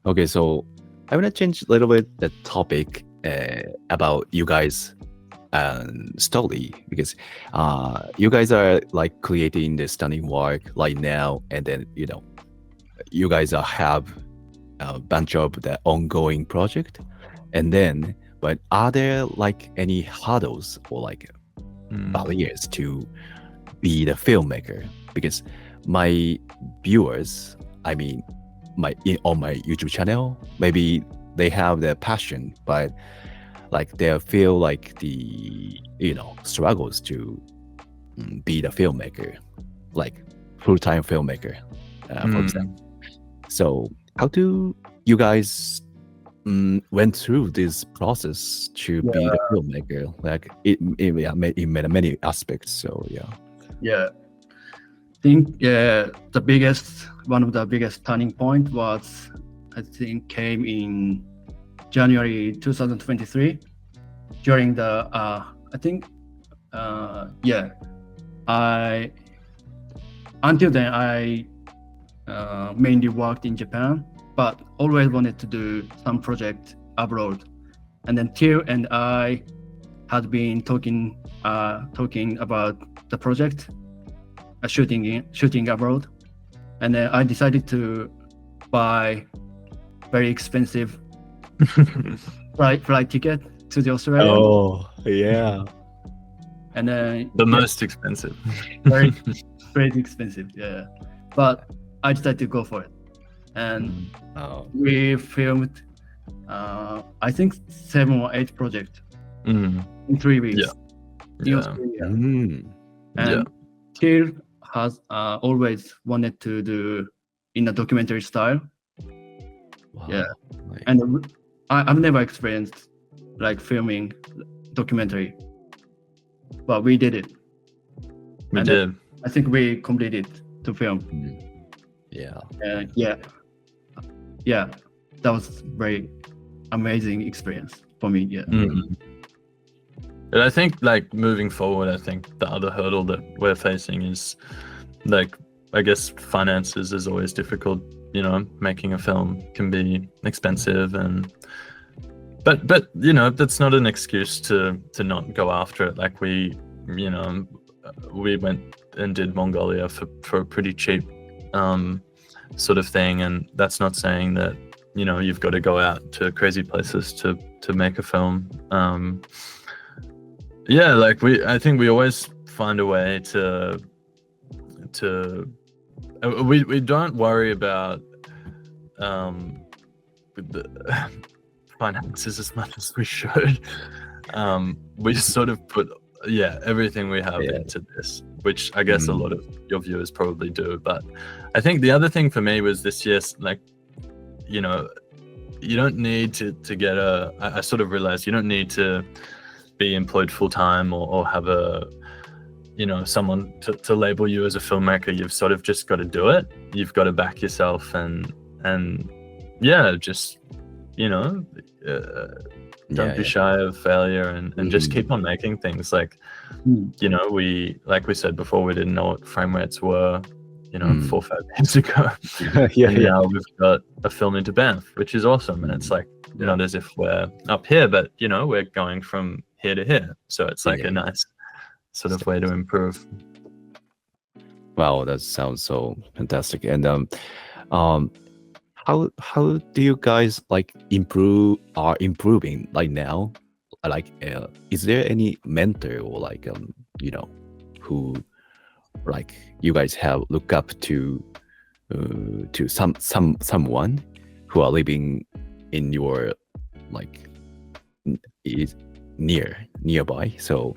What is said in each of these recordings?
Okay, so I want to change a little bit the topic about you guys story because you guys are like creating the stunning work right now, and then you guys have a bunch of the ongoing project, and then but are there like any hurdles or like barriers to be the filmmaker? Because my viewers, I mean, on my YouTube channel, maybe they have the passion, but like they feel like the struggles to be the filmmaker, like full-time filmmaker, for example. So how do you guys went through this process to be the filmmaker? Like in many aspects. So I think one of the biggest turning point was, I think, came in January 2023 during the until then I mainly worked in Japan, but always wanted to do some project abroad. And then Til and I had been talking about the project, shooting abroad. And then I decided to buy very expensive flight ticket to the Australia. Oh yeah. And then the most expensive. very expensive, but I decided to go for it, and we filmed I think 7 or 8 projects in 3 weeks in Australia. And Til has always wanted to do in a documentary style. Nice. And I've never experienced like filming documentary, but we did it. We did. I think we completed to film. That was very amazing experience for me. And I think like moving forward, I think the other hurdle that we're facing is like, I guess finances is always difficult. Making a film can be expensive, but that's not an excuse to not go after it. Like we went and did Mongolia for a pretty cheap sort of thing, and that's not saying that you've got to go out to crazy places to make a film. I think we always find a way to we don't worry about the finances as much as we should. We sort of put everything we have into this, which I guess a lot of your viewers probably do. But I think the other thing for me was this year, like, you don't need to get I sort of realized you don't need to be employed full-time or have someone to label you as a filmmaker. You've sort of just got to do it. You've got to back yourself and just don't be shy of failure and just keep on making things. Like we said before, we didn't know what frame rates were 4 or 5 years ago. Now we've got a film into Banff, which is awesome, and it's like not as if we're up here, but we're going from here to here, so it's like a nice sort of way to improve. Wow, that sounds so fantastic. And how do you guys like improving like now? Like is there any mentor or like who like you guys have look up to someone who are living in your like is nearby? So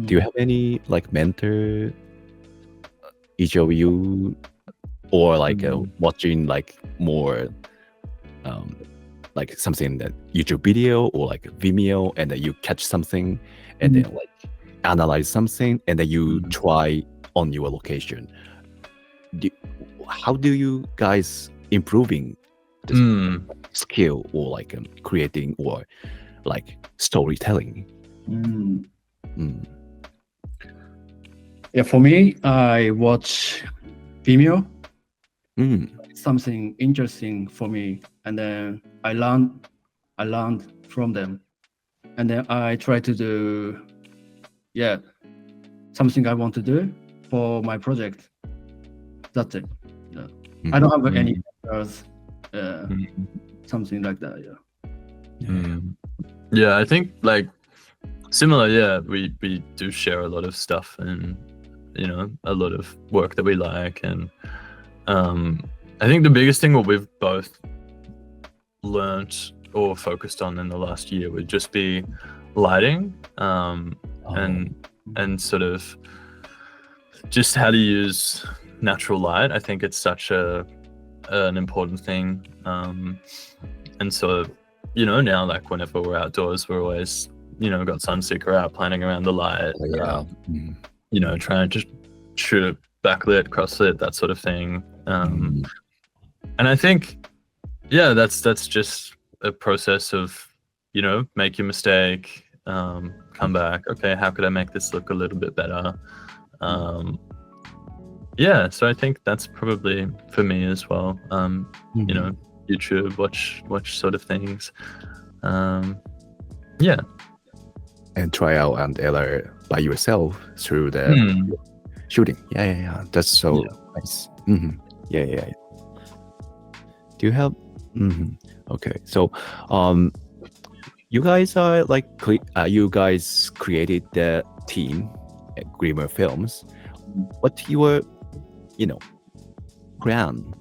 do you have any like mentor, each of you, or like watching like more like something that YouTube video or like Vimeo, and then you catch something and then like analyze something and then you try on your location? How do you guys improving this skill or like creating or like storytelling? For me, I watch Vimeo. Something interesting for me and then I learned from them, and then I try to do something I want to do for my project. That's it. I don't have any others, something like that. Yeah, I think like similar. Yeah, we do share a lot of stuff, and a lot of work that we like, and I think the biggest thing what we've both learned or focused on in the last year would just be lighting, and sort of just how to use natural light. I think it's such an important thing, and so now like whenever we're outdoors, we're always got Sunseeker out planning around the light, trying to shoot it backlit, crosslit, that sort of thing, and I think that's just a process of make your mistake, come back, okay, how could I make this look a little bit better? So I think that's probably for me as well. YouTube, watch sort of things. And try out and error by yourself through the shooting. That's so nice. Do you have okay, so you guys are like you guys created the team at Glimmer Films. What's your plan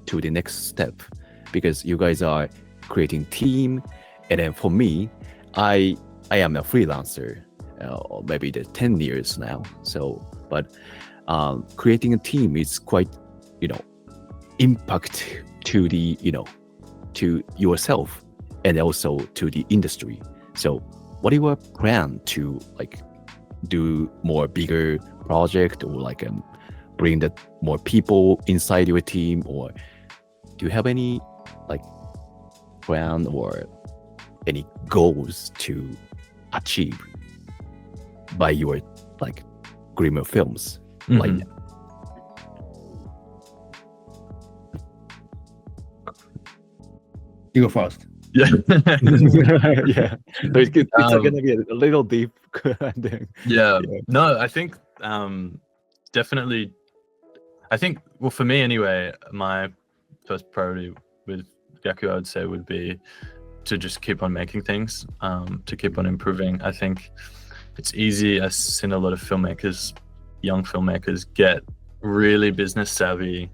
to the next step? Because you guys are creating team, and then for me, I am a freelancer, maybe the 10 years now. So, but creating a team is quite, impact to the, to yourself and also to the industry. So, what is your plan to like do more bigger project, or like bring that more people inside your team, or do you have any like plan or any goals to achieve by your like Glimmer Films like that? You go first. Yeah. Yeah. So it's gonna get a little deep. No, I think definitely. I think, well, for me anyway, my first priority with Gaku, I would say, would be to just keep on making things, to keep on improving. I think it's easy. I've seen a lot of filmmakers, young filmmakers, get really business savvy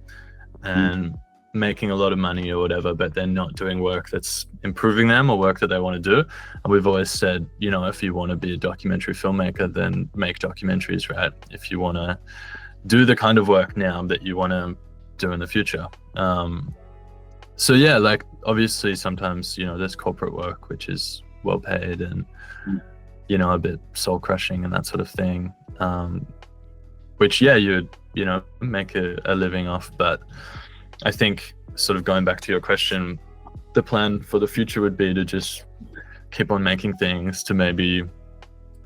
and making a lot of money or whatever, but they're not doing work that's improving them or work that they want to do. And we've always said, if you want to be a documentary filmmaker, then make documentaries, right? If you want to do the kind of work now that you want to do in the future. So like obviously sometimes, there's corporate work, which is well paid and, a bit soul crushing and that sort of thing. Which, you'd, make a living off. But I think sort of going back to your question, the plan for the future would be to just keep on making things, to maybe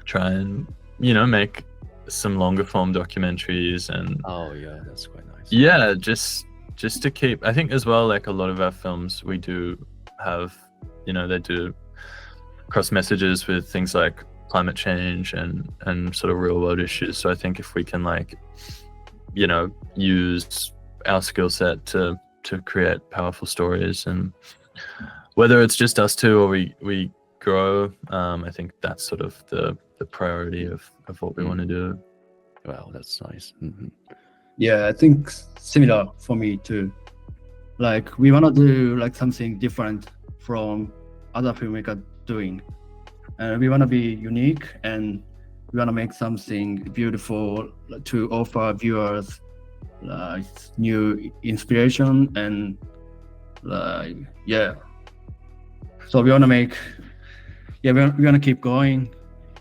try and, make some longer form documentaries. And that's quite nice. Just to keep, I think as well, like a lot of our films, we do have, they do cross messages with things like climate change and sort of real world issues. So I think if we can like, use our skill set to create powerful stories, and whether it's just us two or we grow, I think that's sort of the priority of what we want to do. Wow, that's nice. Yeah, I think similar for me too. Like we want to do like something different from other filmmakers doing, and we want to be unique, and we want to make something beautiful to offer viewers like new inspiration, and like so we want to make we want to keep going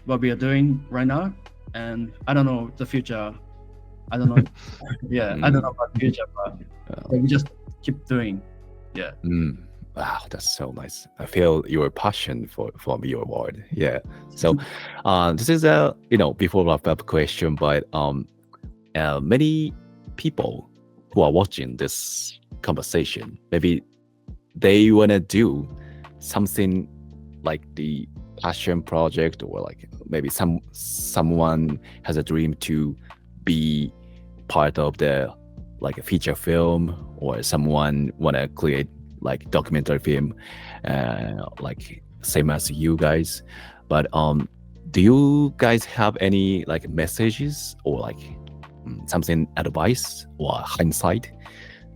what we are doing right now, and I don't know the future. I don't know. I don't know about the future, but we just keep doing. Wow, that's so nice. I feel your passion from your word. So this is a before wrap up question, but many people who are watching this conversation, maybe they want to do something like the passion project, or like maybe someone has a dream to be part of the like a feature film, or someone want to create like documentary film, like same as you guys. But do you guys have any like messages or like something advice or hindsight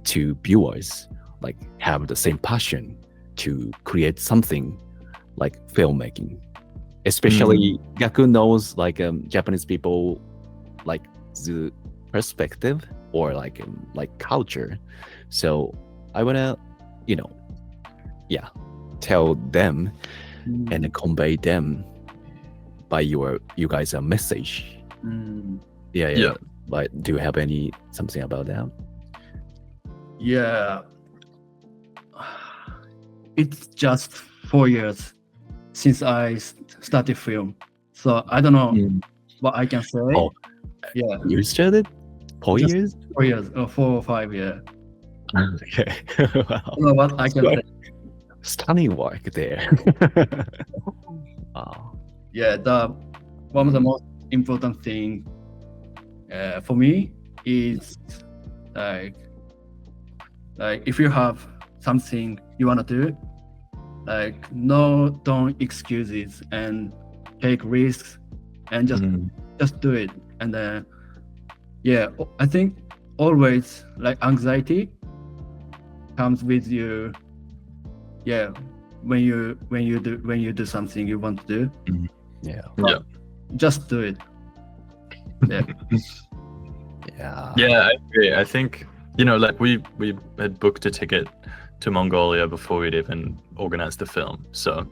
to viewers like have the same passion to create something like filmmaking? Especially Gaku knows like Japanese people like the perspective or like culture, so I wanna tell them and convey them by you guys a message. Yeah. But do you have something about that? Yeah, it's just 4 years since I started film, so I don't know what I can say. Oh, yeah, you started 4 Just years? 4 years or 4 or 5 years. Okay. Wow. I don't know what I can say. Stunning work there. Wow. Yeah, one of the most important thing for me is like if you have something you want to do, like don't excuses and take risks and just do it. And then I think always like anxiety comes with you. Yeah, when you do something you want to do. Yeah. Just do it. Yeah. Yeah, I agree. I think, like we had booked a ticket to Mongolia before we'd even organized the film. So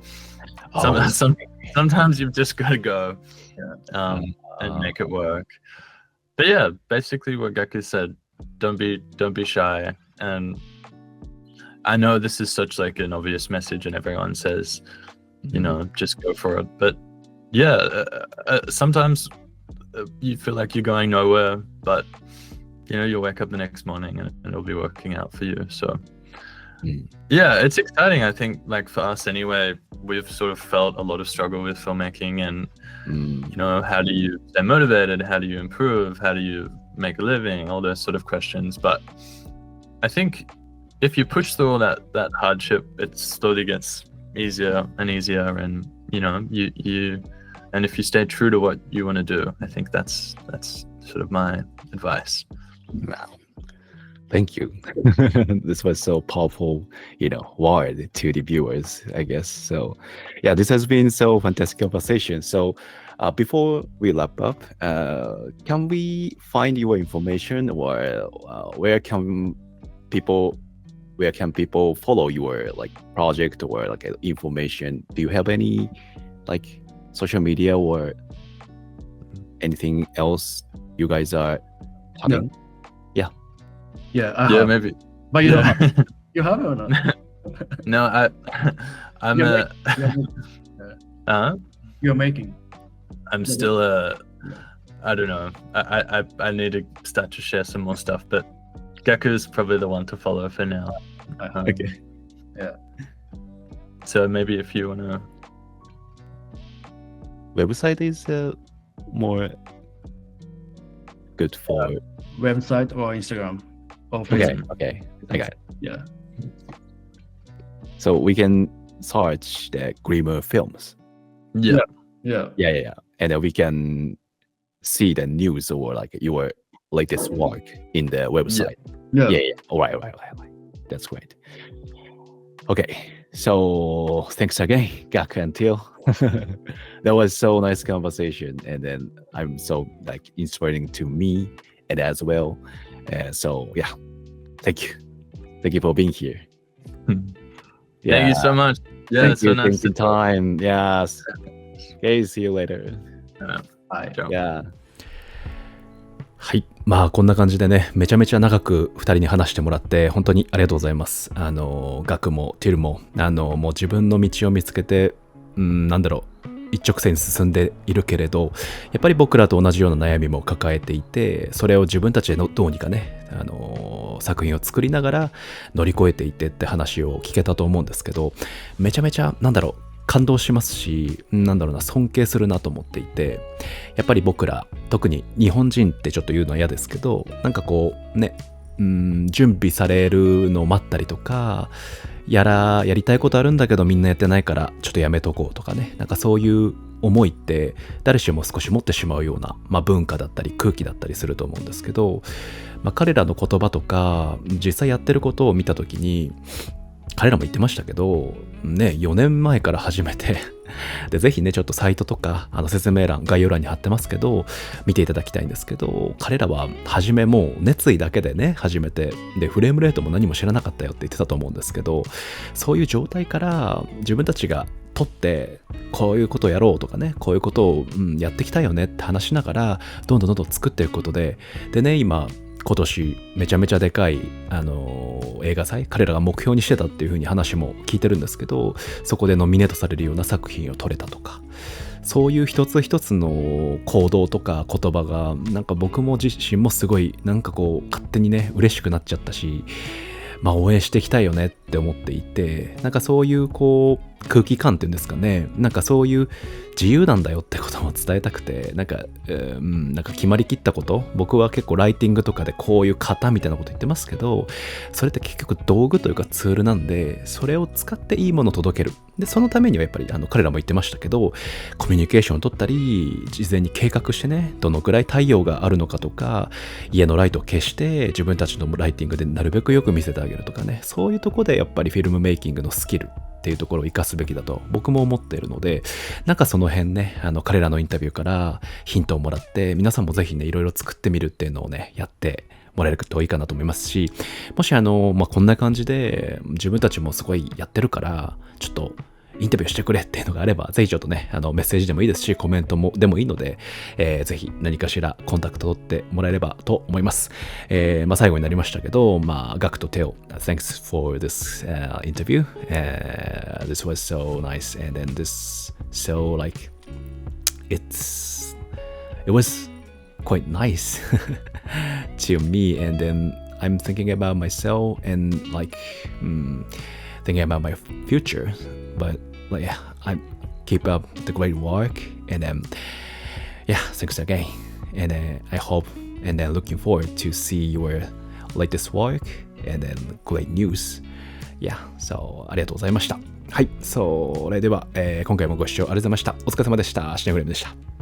sometimes you've just got to go and make it work. But yeah, basically what Gaku said, don't be shy. And I know this is such like an obvious message and everyone says, just go for it. But yeah, sometimes you feel like you're going nowhere, but you'll wake up the next morning and it'll be working out for you. So yeah, it's exciting. I think like for us anyway, we've sort of felt a lot of struggle with filmmaking and how do you stay motivated? How do you improve? How do you make a living? All those sort of questions. But I think if you push through all that hardship, it slowly gets easier and easier, and you and if you stay true to what you want to do, I think that's sort of my advice. Wow. Thank you. This was so powerful, word to the viewers, I guess. So yeah, this has been so fantastic conversation. So before we wrap up, can we find your information, or where can people follow your like project or like information? Do you have any like social media or anything else you guys are having? Yeah, maybe. But you don't have. You have it or not? No, I'm You're making. I'm still I don't know. I need to start to share some more stuff, but Gaku is probably the one to follow for now. Okay. Yeah. So maybe if you wanna. Website is more good for Website or Instagram or Facebook. Okay. I got it. Yeah. So we can search the Glimmer Films. Yeah. And then we can see the news or like your latest work in the website. Yeah. All right. That's great. Okay. So thanks again, Gaku and Til. That was so nice conversation, and then I'm so like inspiring to me and as well. So yeah, thank you for being here. Thank you so much. Yeah, it's so nice to time. Yes. Okay, see you later. Bye. Yeah. はい。まあこんな感じでね、めちゃめちゃ長く2人に話してもらって本当にありがとうございます。ガクもティルももう自分の道を見つけて、一直線に進んでいるけれど、やっぱり僕らと同じような悩みも抱えていて、それを自分たちでどうにかね、作品を作りながら乗り越えていってって話を聞けたと思うんですけど、めちゃめちゃ感動しますし、尊敬するなと思っていて、やっぱり僕ら、特に日本人ってちょっと言うのは嫌ですけど、準備されるのを待ったりとか、やりたいことあるんだけどみんなやってないからちょっとやめとこうとかね、そういう思いって誰しも少し持ってしまうような、文化だったり空気だったりすると思うんですけど、彼らの言葉とか実際やってることを見たときに、彼らも言ってましたけどね、4年前から始めてで、ぜひねちょっとサイトとか説明欄、概要欄に貼ってますけど見ていただきたいんですけど、彼らは初めもう熱意だけでね始めて、でフレームレートも何も知らなかったよって言ってたと思うんですけど、そういう状態から自分たちが取ってこういうことをやろうとかね、こういうことを、やっていきたいよねって話しながらどんどん作っていくことでね、今年めちゃめちゃでかい映画祭、彼らが目標にしてたっていう風に話も聞いてるんですけど、そこでノミネートされるような作品を撮れたとか、そういう一つ一つの行動とか言葉が僕も自身もすごい勝手にね嬉しくなっちゃったし、応援していきたいよねって思っていて、そういう空気感っていうんですかね、そういう自由なんだよってことも伝えたくて、決まりきったこと、僕は結構ライティングとかでこういう型みたいなこと言ってますけど、それって結局道具というかツールなんで、それを使っていいものを届ける。でそのためにはやっぱり彼らも言ってましたけど、コミュニケーションを取ったり、事前に計画してね、どのくらい太陽があるのかとか、家のライトを消して自分たちのライティングでなるべくよく見せてあげるとかね、そういうところでやっぱりフィルムメイキングのスキルっていうところを生かすべきだと僕も思っているので、その辺ね彼らのインタビューからヒントをもらって、皆さんもぜひねいろいろ作ってみるっていうのをねやってもらえるといいかなと思いますし、もしこんな感じで自分たちもすごいやってるからちょっとインタビューしてくれっていうのがあれば、ぜひちょっとねメッセージでもいいですし、コメントもでもいいので、ぜひ何かしらコンタクト取ってもらえればと思います。最後になりましたけど、GakuとTil, thanks for this interview. This was so nice, and then this so it was quite nice to me, and then I'm thinking about myself and thinking about my future, but I keep up the great work, and then thanks again, and I hope and then looking forward to see your latest work and then great news. So ありがとうございました。はい、それでは、今回もご視聴ありがとうございました。お疲れ様でした。シネフレームでした。